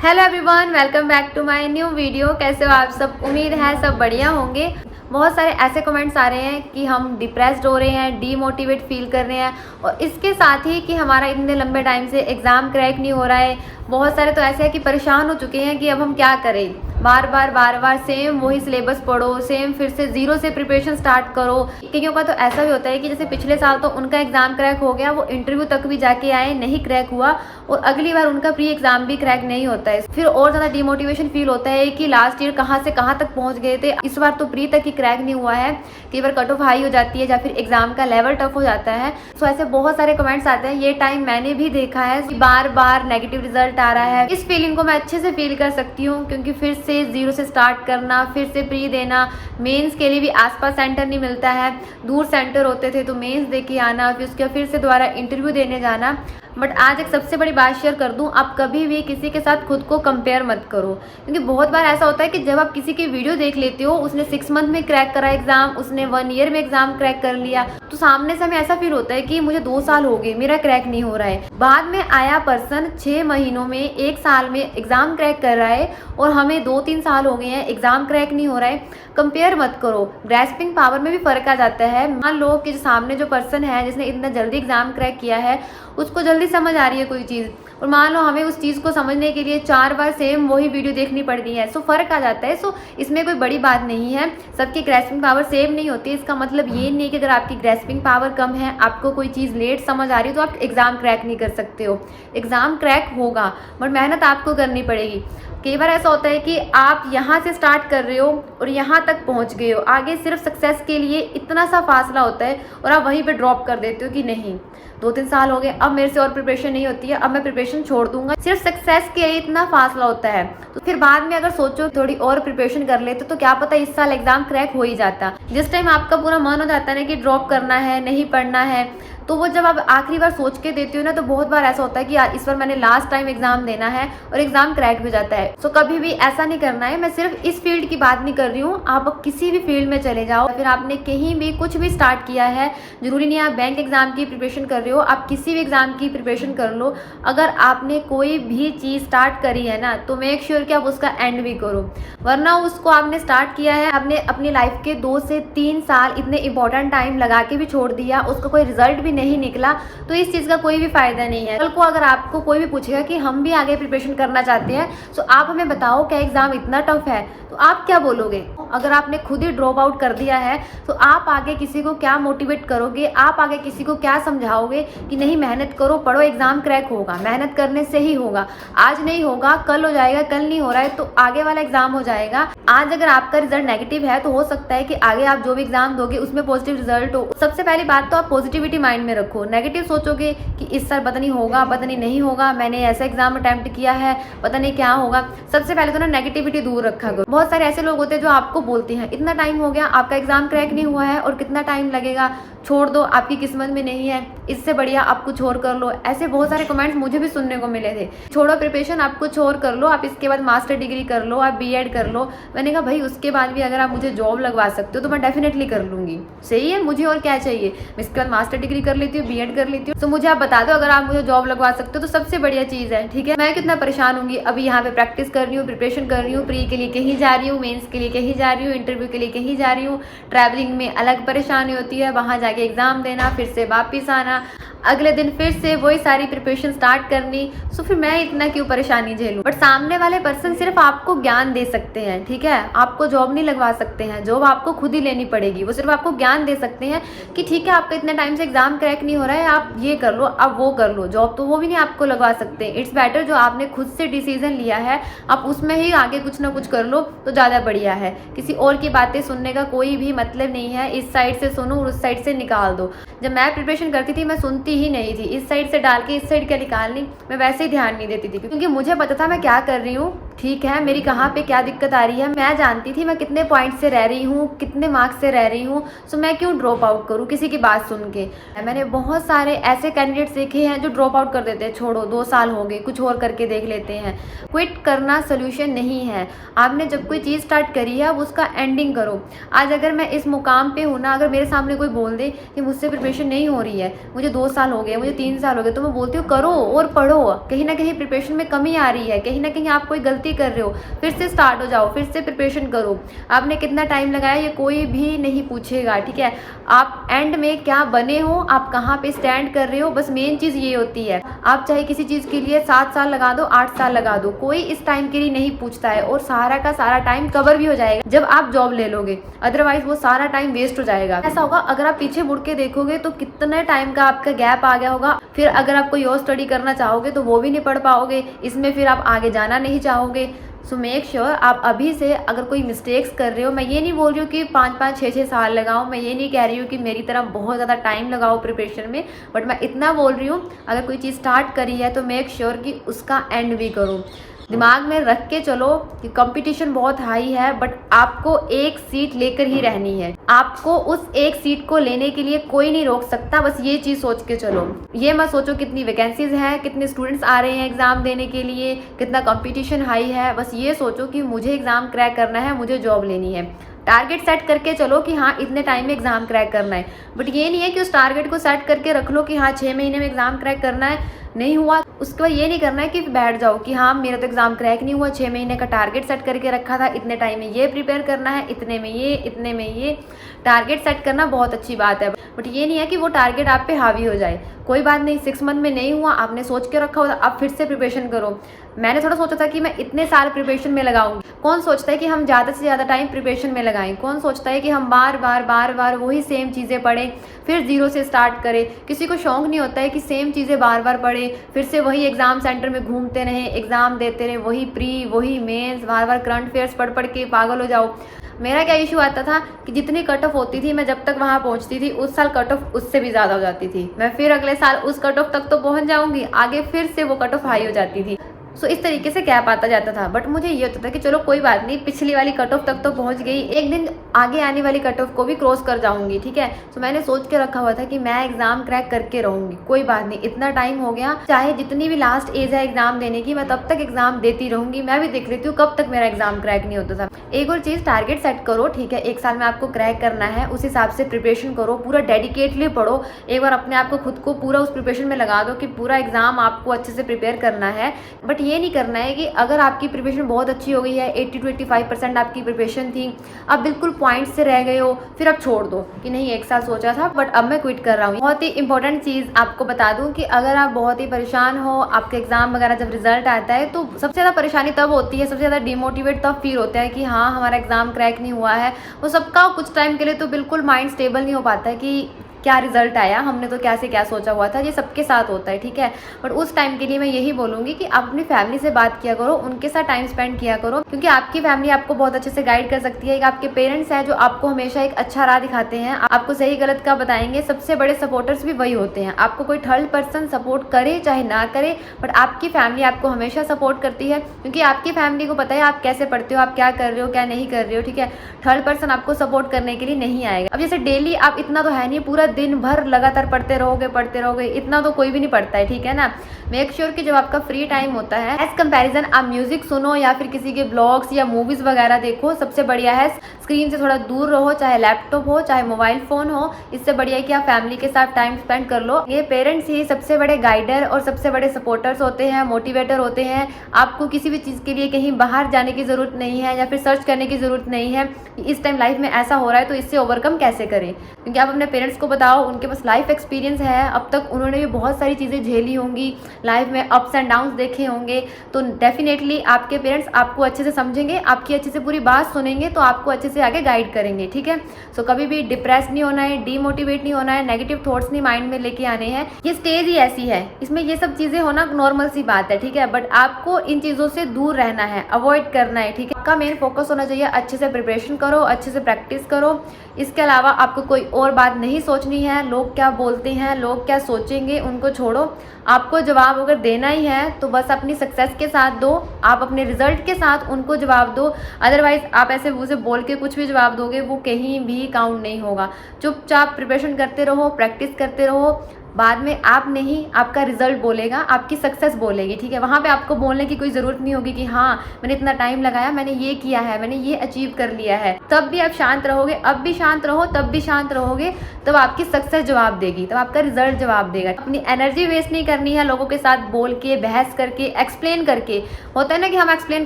Hello everyone, welcome back to my new video. कैसे हो आप सब? उम्मीद है सब बढ़िया होंगे। बहुत सारे ऐसे कमेंट्स आ रहे हैं कि हम डिप्रेस्ड हो रहे हैं, डीमोटिवेट फील कर रहे हैं और इसके साथ ही कि हमारा इतने लंबे टाइम से एग्ज़ाम क्रैक नहीं हो रहा है। बहुत सारे तो ऐसे हैं कि परेशान हो चुके हैं कि अब हम क्या करें। बार बार सेम वही सिलेबस पढ़ो, सेम फिर से ज़ीरो से प्रिपरेशन स्टार्ट करो। कईयों का तो ऐसा भी होता है कि जैसे पिछले साल तो उनका एग्ज़ाम क्रैक हो गया, वो इंटरव्यू तक भी जाके आए, नहीं क्रैक हुआ और अगली बार उनका प्री एग्ज़ाम भी क्रैक नहीं होता है। फिर और ज़्यादा डिमोटिवेशन फील होता है कि लास्ट ईयर कहाँ से कहाँ तक पहुँच गए थे, इस बार तो प्री तक ही क्रैक नहीं हुआ है। कई बार कट ऑफ हाई हो जाती है या फिर एग्ज़ाम का लेवल टफ हो जाता है। तो ऐसे बहुत सारे कमेंट्स आते हैं। ये टाइम मैंने भी देखा है कि बार बार नेगेटिव रिजल्ट आ रहा है। इस फीलिंग को मैं अच्छे से फील कर सकती हूँ क्योंकि फिर से ज़ीरो से स्टार्ट करना, फिर से प्री देना, मेंस के लिए भी आसपास सेंटर नहीं मिलता है, दूर सेंटर होते थे तो मेंस दे के आना, फिर उसके फिर से दोबारा इंटरव्यू देने जाना। बट आज एक सबसे बड़ी बात शेयर कर दूं, आप कभी भी किसी के साथ खुद को कंपेयर मत करो क्योंकि बहुत बार ऐसा होता है कि जब आप किसी की वीडियो देख लेते हो, उसने 6 मंथ में क्रैक करा एग्जाम, उसने 1 ईयर में एग्जाम क्रैक कर लिया, तो सामने से हमें ऐसा फील होता है कि मुझे 2 साल हो गए, मेरा क्रैक नहीं हो रहा है। बाद में आया पर्सन 6 महीनों में, 1 साल में एग्जाम क्रैक कर रहा है और हमें 2-3 साल हो गए हैं, एग्जाम क्रैक नहीं हो रहा है। कंपेयर मत करो, ग्रैस्पिंग पावर में भी फर्क आ जाता है। मान लो कि सामने जो पर्सन है जिसने इतना जल्दी एग्जाम क्रैक किया है, उसको जल्दी समझ आ रही है कोई चीज़ और मान लो हमें उस चीज़ को समझने के लिए 4 बार सेम वही वीडियो देखनी पड़ती है। सो फ़र्क आ जाता है। सो इसमें कोई बड़ी बात नहीं है, सबकी ग्रैस्पिंग पावर सेम नहीं होती। इसका मतलब ये नहीं कि अगर आपकी ग्रैस्पिंग पावर कम है, आपको कोई चीज़ लेट समझ आ रही है तो आप एग्ज़ाम क्रैक नहीं कर सकते हो। एग्ज़ाम क्रैक होगा बट मेहनत आपको करनी पड़ेगी। कई बार ऐसा होता है कि आप यहाँ से स्टार्ट कर रहे हो और यहाँ तक पहुँच गए हो, आगे सिर्फ सक्सेस के लिए इतना सा फासला होता है और आप वहीं पे ड्रॉप कर देते हो कि नहीं, 2-3 साल हो गए, अब मेरे से और प्रिपरेशन नहीं होती है, अब मैं प्रिपरेशन छोड़ दूंगा। सिर्फ सक्सेस के लिए इतना फासला होता है। तो फिर बाद में अगर सोचो थोड़ी और प्रिपरेशन कर लेते तो क्या पता इस साल एग्जाम क्रैक हो ही जाता। जिस टाइम आपका पूरा मन हो जाता है ना कि ड्रॉप करना है, नहीं पढ़ना है, तो वो जब आप आखिरी बार सोच के देते हो ना, तो बहुत बार ऐसा होता है कि यार इस बार मैंने लास्ट टाइम एग्जाम देना है और एग्जाम क्रैक भी जाता है। तो कभी भी ऐसा नहीं करना है। मैं सिर्फ इस फील्ड की बात नहीं कर रही हूँ, आप किसी भी फील्ड में चले जाओ, फिर आपने कहीं भी कुछ भी स्टार्ट किया है, जरूरी नहीं आप बैंक एग्जाम की प्रिपरेशन कर रहे हो, आप किसी भी एग्जाम की प्रिपरेशन कर लो। अगर आपने कोई भी चीज़ स्टार्ट करी है ना, तो मेक श्योर कि आप उसका एंड भी करो, वरना उसको आपने स्टार्ट किया है, आपने अपनी लाइफ के 2 से 3 साल इतने इंपॉर्टेंट टाइम लगा के भी छोड़ दिया, उसका कोई रिजल्ट भी नहीं निकला, तो इस चीज़ का कोई भी फायदा नहीं है। कल को अगर आपको कोई भी पूछेगा कि हम भी आगे प्रिपरेशन करना चाहते हैं, तो आप हमें बताओ क्या एग्जाम इतना टफ है, तो आप क्या बोलोगे? अगर आपने खुद ही ड्रॉप आउट कर दिया है तो आप आगे किसी को क्या मोटिवेट करोगे? आप आगे किसी को क्या समझाओगे कि नहीं मेहनत करो, पढ़ो, एग्जाम क्रैक होगा, मेहनत करने से ही होगा। आज नहीं होगा कल हो जाएगा, कल नहीं हो रहा है तो आगे वाला एग्जाम हो जाएगा। आज अगर आपका रिजल्ट नेगेटिव है तो हो सकता है कि आगे आप जो भी एग्जाम दोगे उसमें पॉजिटिव रिजल्ट हो। सबसे पहली बात तो आप पॉजिटिविटी माइंड में रखो। नेगेटिव सोचोगे कि इस साल पता नहीं होगा, पता नहीं होगा, मैंने ऐसा एग्जाम अटेम्प्ट किया है, पता नहीं क्या होगा। सबसे पहले तो ना नेगेटिविटी दूर रखा करो। बहुत सारे ऐसे लोग होते हैं जो आपको बोलते हैं इतना टाइम हो गया, आपका एग्जाम क्रैक नहीं हुआ है और कितना टाइम लगेगा, छोड़ दो, आपकी किस्मत में नहीं है, इससे बढ़िया आप कुछ और कर लो। ऐसे बहुत सारे कमेंट्स मुझे भी सुनने को मिले थे। छोड़ो प्रिपरेशन, आप कुछ और कर लो, आप इसके बाद मास्टर डिग्री कर लो, आप बीएड कर लो। मैंने कहा भाई उसके बाद भी अगर आप मुझे जॉब लगवा सकते हो तो मैं डेफिनेटली कर लूँगी। सही है, मुझे और क्या चाहिए, मैं इसके बाद मास्टर डिग्री कर लेती हूँ, बीएड कर लेती हूँ। तो मुझे आप बता दो, अगर आप मुझे जॉब लगवा सकते हो तो सबसे बढ़िया चीज़ है। ठीक है, मैं कितना परेशान होंगी, अभी यहाँ पे प्रैक्टिस कर रही हूँ, प्रिपरेशन कर रही हूँ, प्री के लिए कहीं जा रही हूँ, मेंस के लिए कहीं जा रही हूँ, इंटरव्यू के लिए कहीं जा रही हूँ, ट्रैवलिंग में अलग परेशानी होती है, वहाँ जाके एग्जाम देना, फिर से वापस आना, अगले दिन फिर से वही सारी प्रिपरेशन स्टार्ट करनी। सो फिर मैं इतना क्यों परेशानी झेलूं? बट सामने वाले पर्सन सिर्फ आपको ज्ञान दे सकते हैं। ठीक है, आपको जॉब नहीं लगवा सकते हैं, जॉब आपको खुद ही लेनी पड़ेगी। वो सिर्फ आपको ज्ञान दे सकते हैं कि ठीक है आपका इतने टाइम से एग्जाम क्रैक नहीं हो रहा है, आप ये कर लो, आप वो कर लो। जॉब तो वो भी नहीं आपको लगवा सकते। इट्स बेटर जो आपने खुद से डिसीजन लिया है आप उसमें ही आगे कुछ ना कुछ कर लो तो ज़्यादा बढ़िया है। किसी और की बातें सुनने का कोई भी मतलब नहीं है। इस साइड से सुनो और उस साइड से निकाल दो। जब मैं प्रिपरेशन करती थी मैं सुनती ही नहीं थी, इस साइड से डाल के इस साइड क्या निकालनी, मैं वैसे ही ध्यान नहीं देती थी क्योंकि मुझे पता था मैं क्या कर रही हूँ। ठीक है, मेरी कहाँ पे क्या दिक्कत आ रही है, मैं जानती थी मैं कितने पॉइंट से रह रही हूँ, कितने मार्क्स से रह रही हूँ, सो मैं क्यों ड्रॉप आउट करूँ किसी की बात सुन के। मैंने बहुत सारे ऐसे कैंडिडेट्स देखे हैं जो ड्रॉप आउट कर देते हैं, छोड़ो 2 साल हो गए, कुछ और करके देख लेते हैं। क्विट करना सोल्यूशन नहीं है। आपने जब कोई चीज़ स्टार्ट करी है, अब उसका एंडिंग करो। आज अगर मैं इस मुकाम पे हूँ ना, अगर मेरे सामने कोई बोल दे कि मुझसे प्रिपरेशन नहीं हो रही है, मुझे 2 साल हो गए, मुझे 3 साल हो गए, तो मैं बोलती हूँ करो और पढ़ो। कहीं ना कहीं प्रिपरेशन में कमी आ रही है, कहीं ना कहीं आप कोई गलती कर रहे हो, फिर से स्टार्ट हो जाओ, फिर से प्रिपरेशन करो। आपने कितना टाइम लगाया ये कोई भी नहीं पूछेगा, ठीक है। आप एंड में क्या बने हो, आप कहाँ पे स्टैंड कर रहे हो, बस मेन चीज़ ये होती है। आप चाहे किसी चीज़ के लिए 7 साल लगा दो, 8 साल लगा दो, कोई इस टाइम के लिए नहीं पूछता है, और सारा का सारा टाइम कवर भी हो जाएगा जब आप जॉब ले लोगे। अदरवाइज वो सारा टाइम वेस्ट हो जाएगा। ऐसा होगा अगर आप पीछे मुड़ के देखोगे तो कितने टाइम का आपका गैप आ गया होगा। फिर अगर आप कोई और स्टडी करना चाहोगे तो वो भी नहीं पढ़ पाओगे, इसमें फिर आप आगे जाना नहीं चाहोगे। सो मेक श्योर आप अभी से अगर कोई मिस्टेक्स कर रहे हो, मैं ये नहीं बोल रही हूँ कि 5-5, 6-6 साल लगाओ, मैं ये नहीं कह रही हूँ कि मेरी तरह बहुत ज़्यादा टाइम लगाओ प्रिपरेशन में, बट मैं इतना बोल रही हूँ अगर कोई चीज़ स्टार्ट करी है तो मेक श्योर कि उसका एंड भी करो। दिमाग में रख के चलो कि कंपटीशन बहुत हाई है, बट आपको एक सीट लेकर ही रहनी है। आपको उस एक सीट को लेने के लिए कोई नहीं रोक सकता, बस ये चीज़ सोच के चलो। ये मत सोचो कितनी वैकेंसीज हैं, कितने स्टूडेंट्स आ रहे हैं एग्ज़ाम देने के लिए, कितना कंपटीशन हाई है। बस ये सोचो कि मुझे एग्ज़ाम क्रैक करना है, मुझे जॉब लेनी है। टारगेट सेट करके चलो कि हाँ इतने टाइम में एग्ज़ाम क्रैक करना है, बट ये नहीं है कि उस टारगेट को सेट करके रख लो कि हाँ 6 महीने में एग्ज़ाम क्रैक करना है। नहीं हुआ उसके बाद ये नहीं करना है कि बैठ जाओ कि हाँ मेरा तो एग्ज़ाम क्रैक नहीं हुआ, 6 महीने का टारगेट सेट करके रखा था, इतने टाइम में ये प्रिपेयर करना है, इतने में ये, इतने में ये। टारगेट सेट करना बहुत अच्छी बात है, बट ये नहीं है कि वो टारगेट आप पे हावी हो जाए। कोई बात नहीं, 6 मंथ में नहीं हुआ, आपने सोच के रखा होता, आप फिर से प्रिपरेशन करो। मैंने थोड़ा सोचा था कि मैं इतने साल प्रिपरेशन में लगाऊंगी। कौन सोचता है कि हम ज़्यादा से ज़्यादा टाइम प्रिपरेशन में लगाएं? कौन सोचता है कि हम बार बार वही सेम चीज़ें पढ़ें, फिर ज़ीरो से स्टार्ट करें? किसी को शौक नहीं होता है कि सेम चीज़ें बार बार पढ़ें, फिर से वही एग्ज़ाम सेंटर में घूमते रहें, एग्ज़ाम देते रहें, वही प्री वही मेंस, बार बार करंट अफेयर्स पढ़ के पागल हो जाओ। मेरा क्या इशू आता था कि जितनी कट ऑफ होती थी, मैं जब तक वहाँ पहुँचती थी उस साल कट ऑफ उससे भी ज़्यादा हो जाती थी। मैं फिर अगले साल उस कट ऑफ तक तो पहुँच जाऊँगी, आगे फिर से वो कट ऑफ हाई हो जाती थी। सो इस तरीके से गैप आता जाता था, बट मुझे ये होता था कि चलो कोई बात नहीं, पिछली वाली कट ऑफ तक तो पहुंच गई, एक दिन आगे आने वाली कट ऑफ को भी क्रॉस कर जाऊंगी, ठीक है। सो मैंने सोच के रखा हुआ था कि मैं एग्जाम क्रैक करके रहूंगी, कोई बात नहीं, इतना टाइम हो गया, चाहे जितनी भी लास्ट एज है एग्जाम देने की, मैं तब तक एग्जाम देती रहूंगी। मैं भी देख लेती हूँ कब तक मेरा एग्जाम क्रैक नहीं होता था। एक और चीज़, टारगेट सेट करो, ठीक है, 1 साल में आपको क्रैक करना है, उस हिसाब से प्रिपरेशन करो, पूरा डेडिकेटली पढ़ो। एक बार अपने आप को खुद को पूरा उस प्रिपरेशन में लगा दो कि पूरा एग्जाम आपको अच्छे से प्रिपेयर करना है। बट ये नहीं करना है कि अगर आपकी प्रिपरेशन बहुत अच्छी हो गई है, 80 to 85% आपकी प्रिपरेशन थी, अब बिल्कुल पॉइंट से रह गए हो, फिर अब छोड़ दो कि नहीं 1 साल सोचा था बट अब मैं क्विट कर रहा हूँ। बहुत ही इंपॉर्टेंट चीज़ आपको बता दूं कि अगर आप बहुत ही परेशान हो, आपके एग्जाम वगैरह जब रिजल्ट आता है तो सबसे ज़्यादा परेशानी तब होती है, सबसे ज़्यादा डिमोटिवेट तब फील होता है कि हाँ हमारा एग्जाम क्रैक नहीं हुआ है। वो सबका कुछ टाइम के लिए तो बिल्कुल माइंड स्टेबल नहीं हो पाता है कि क्या रिजल्ट आया, हमने तो क्या से क्या सोचा हुआ था, ये सबके साथ होता है, ठीक है। बट उस टाइम के लिए मैं यही बोलूँगी कि आप अपनी फैमिली से बात किया करो, उनके साथ टाइम स्पेंड किया करो, क्योंकि आपकी फैमिली आपको बहुत अच्छे से गाइड कर सकती है। आपके पेरेंट्स हैं जो आपको हमेशा एक अच्छा राह दिखाते हैं, आपको सही गलत का बताएंगे। सबसे बड़े सपोर्टर्स भी वही होते हैं। आपको कोई थर्ड पर्सन सपोर्ट करे चाहे ना करे, बट आपकी फैमिली आपको हमेशा सपोर्ट करती है, क्योंकि आपकी फैमिली को पता है आप कैसे पढ़ते हो, आप क्या कर रहे हो क्या नहीं कर रहे हो, ठीक है। थर्ड पर्सन आपको सपोर्ट करने के लिए नहीं आएगा। अब जैसे डेली आप इतना तो है नहीं, पूरा दिन भर लगातार पढ़ते रहोगे, इतना तो कोई भी नहीं पढ़ता है, ठीक है ना। मेक श्योर कि जब आपका फ्री टाइम होता है, एज कंपैरिजन आप म्यूजिक सुनो या फिर किसी के ब्लॉग्स या मूवीज वगैरह देखो, सबसे बढ़िया है स्क्रीन से थोड़ा दूर रहो, चाहे लैपटॉप हो चाहे मोबाइल फोन हो। इससे बढ़िया है कि आप फैमिली के साथ टाइम स्पेंड कर लो। ये पेरेंट्स ही सबसे बड़े गाइडर और सबसे बड़े सपोर्टर्स होते हैं, मोटिवेटर होते हैं। आपको किसी भी चीज़ के लिए कहीं बाहर जाने की ज़रूरत नहीं है या फिर सर्च करने की ज़रूरत नहीं है कि इस टाइम लाइफ में ऐसा हो रहा है तो इससे ओवरकम कैसे करें, क्योंकि आप अपने पेरेंट्स को बताओ, उनके पास लाइफ एक्सपीरियंस है, अब तक उन्होंने भी बहुत सारी चीज़ें झेली होंगी, लाइफ में अप्स एंड डाउन्स देखे होंगे, तो डेफिनेटली आपके पेरेंट्स आपको अच्छे से समझेंगे, आपकी अच्छे से पूरी बात सुनेंगे, तो आपको अच्छे से आगे गाइड करेंगे, ठीक है। सो कभी भी डिप्रेस नहीं होना है, डीमोटिवेट नहीं होना है, नेगेटिव थॉट्स नहीं माइंड में लेके आने हैं। ये स्टेज ही ऐसी है, इसमें ये सब चीज़ें होना नॉर्मल सी बात है, ठीक है। बट आपको इन चीज़ों से दूर रहना है, अवॉइड करना है, ठीक है। आपका मेन फोकस होना चाहिए अच्छे से प्रिपरेशन करो, अच्छे से प्रैक्टिस करो। इसके अलावा आपको कोई और बात नहीं सोचनी नहीं है लोग क्या बोलते हैं, लोग क्या सोचेंगे, उनको छोड़ो। आपको जवाब अगर देना ही है तो बस अपनी सक्सेस के साथ दो, आप अपने रिजल्ट के साथ उनको जवाब दो। अदरवाइज़ आप ऐसे उसे बोल के कुछ भी जवाब दोगे, वो कहीं भी काउंट नहीं होगा। चुपचाप प्रिपरेशन करते रहो, प्रैक्टिस करते रहो। बाद में आप नहीं, आपका रिजल्ट बोलेगा, आपकी सक्सेस बोलेगी, ठीक है। वहाँ पे आपको बोलने की कोई ज़रूरत नहीं होगी कि हाँ मैंने इतना टाइम लगाया, मैंने ये किया है, मैंने ये अचीव कर लिया है। तब भी आप शांत रहोगे, अब भी शांत रहो, तब भी शांत रहोगे, तब आपकी सक्सेस जवाब देगी, तब आपका रिजल्ट जवाब देगा। अपनी एनर्जी वेस्ट नहीं करनी है लोगों के साथ बोल के, बहस करके, एक्सप्लेन करके। होता है ना कि हम एक्सप्लेन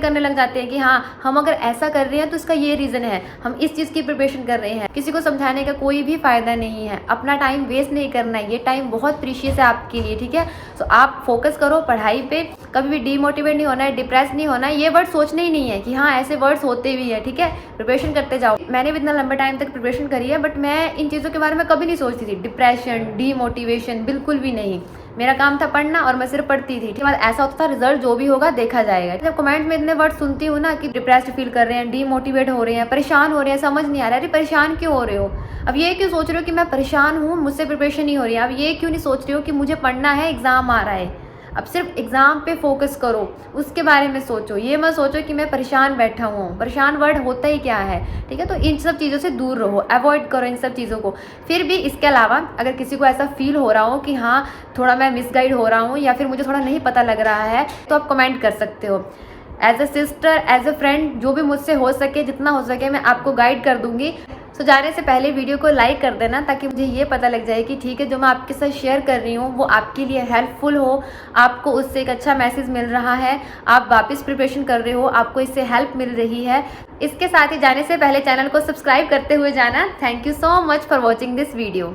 करने लग जाते हैं कि हाँ हम अगर ऐसा कर रहे हैं तो इसका ये रीज़न है, हम इस चीज़ की प्रिपरेशन कर रहे हैं। किसी को समझाने का कोई भी फ़ायदा नहीं है, अपना टाइम वेस्ट नहीं करना है, ये टाइम बहुत प्रीशियस है आपके लिए, ठीक है। तो आप फोकस करो पढ़ाई पे, कभी भी डीमोटिवेट नहीं होना है, डिप्रेस नहीं होना है। ये वर्ड सोचने ही नहीं है कि हाँ ऐसे वर्ड्स होते भी है, ठीक है। प्रिपरेशन करते जाओ। मैंने भी इतना लंबा टाइम तक प्रिपरेशन करी है, बट मैं इन चीज़ों के बारे में कभी नहीं सोचती थी। डिप्रेशन, डीमोटिवेशन बिल्कुल भी नहीं। मेरा काम था पढ़ना और मैं सिर्फ पढ़ती थी। उसके बाद ऐसा होता था रिजल्ट जो भी होगा देखा जाएगा। जब कमेंट में इतने वर्ड सुनती हूँ ना कि डिप्रेस्ड फील कर रहे हैं, डीमोटिवेट हो रहे हैं, परेशान हो रहे हैं, समझ नहीं आ रहा है। अरे परेशान क्यों हो रहे हो? अब ये क्यों सोच रहे हो कि मैं परेशान हूँ, मुझसे प्रिपरेशन नहीं हो रही है? अब ये क्यों नहीं सोच रहे हो कि मुझे पढ़ना है, एग्ज़ाम आ रहा है? अब सिर्फ एग्ज़ाम पे फोकस करो, उसके बारे में सोचो। ये मत सोचो कि मैं परेशान बैठा हूँ। परेशान वर्ड होता ही क्या है, ठीक है। तो इन सब चीज़ों से दूर रहो, अवॉइड करो इन सब चीज़ों को। फिर भी इसके अलावा अगर किसी को ऐसा फील हो रहा हो कि हाँ थोड़ा मैं मिसगाइड हो रहा हूँ या फिर मुझे थोड़ा नहीं पता लग रहा है, तो आप कमेंट कर सकते हो। As a sister, as a friend, जो भी मुझसे हो सके, जितना हो सके मैं आपको गाइड कर दूँगी। तो जाने से पहले वीडियो को लाइक कर देना ताकि मुझे ये पता लग जाए कि ठीक है जो मैं आपके साथ शेयर कर रही हूँ वो आपके लिए हेल्पफुल हो, आपको उससे एक अच्छा मैसेज मिल रहा है, आप वापस प्रिपरेशन कर रहे हो, आपको इससे हेल्प मिल रही है। इसके साथ ही जाने से पहले चैनल को सब्सक्राइब करते हुए जाना। Thank you so much for watching this video.